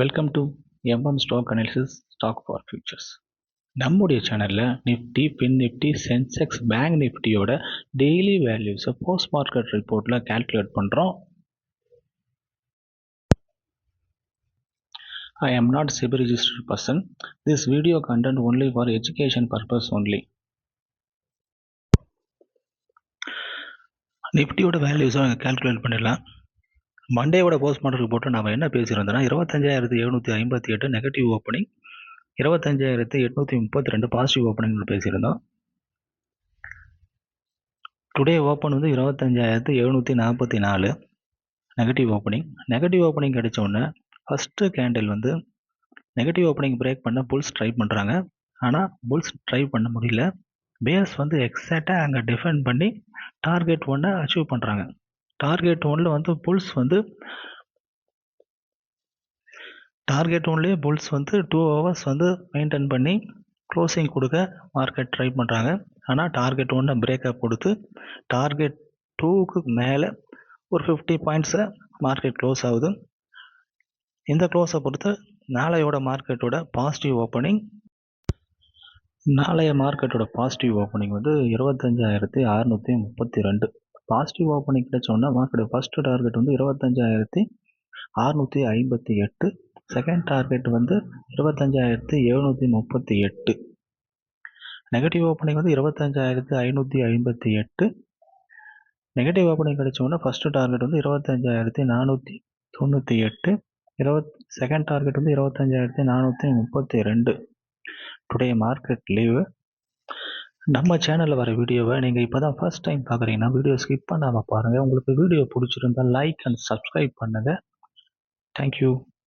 Welcome to stock analysis stock for futures. நம்முடைய சேனலில் Nifty, fin Nifty, Sensex, bank நிஃப்டியோட டெய்லி வேல்யூஸை போஸ்ட் மார்க்கெட் ரிப்போர்ட்டில் கால்குலேட் பண்ணுறோம். I am not SEBI registered person. This video content only for education purpose only. நிஃப்டியோட வேல்யூஸை calculate பண்ணிடலாம். மண்டேவோட post market ரிப்போர்ட்டை நம்ம என்ன பேசியிருந்தோம்னா 25,758 நெகட்டிவ் ஓப்பனிங், 25,832 பாசிட்டிவ் ஓப்பனிங் பேசியிருந்தோம். டுடே ஓப்பன் வந்து 25,744 நெகட்டிவ் ஓப்பனிங். நெகட்டிவ் ஓப்பனிங் கிடைச்ச உடனே ஃபஸ்ட்டு கேண்டில் வந்து நெகட்டிவ் ஓப்பனிங் பிரேக் பண்ண புல்ஸ் ட்ரை பண்ணுறாங்க. ஆனால் புல்ஸ் ட்ரை பண்ண முடியல. பேஸ் வந்து எக்ஸாக்டாக அங்கே டிஃபெண்ட் பண்ணி டார்கெட் ஒன்னை அச்சீவ் பண்ணுறாங்க. டார்கெட் ஒன்னில் வந்து புல்ஸ் வந்து டார்கெட் ஒன்லேயே புல்ஸ் வந்து 2 ஹவர்ஸ் வந்து மெயின்டைன் பண்ணி க்ளோசிங் கொடுக்க மார்க்கெட் ட்ரை பண்ணுறாங்க. ஆனால் டார்கெட் ஒன்னை பிரேக்கப் கொடுத்து டார்கெட் 2க்கு மேலே ஒரு 50 பாயிண்ட்ஸை மார்க்கெட் க்ளோஸ் ஆகுது. இந்த க்ளோஸை பொறுத்து நாளையோட மார்க்கெட்டோட பாசிட்டிவ் ஓப்பனிங் வந்து 25,632. பாசிட்டிவ் ஓப்பனிங் கிடைச்சோன்னா மார்க்கெட் ஃபஸ்ட்டு டார்கெட் வந்து 25,658, செகண்ட் டார்கெட் வந்து 25,738. நெகட்டிவ் ஓப்பனிங் வந்து 25,558. நெகட்டிவ் ஓப்பனிங் கிடைச்சோன்னா ஃபஸ்ட்டு டார்கெட் வந்து 25,498, செகண்ட் டார்கெட் வந்து 25,432. Today market leave. நம்ம சேனலில் வர வீடியோவை நீங்கள் இப்போ தான் ஃபர்ஸ்ட் டைம் பார்க்குறீங்கன்னா வீடியோ ஸ்கிப் பண்ணாமல் பாருங்கள். உங்களுக்கு வீடியோ பிடிச்சிருந்தால் லைக் அண்ட் சப்ஸ்கிரைப் பண்ணுங்கள். தேங்க்யூ.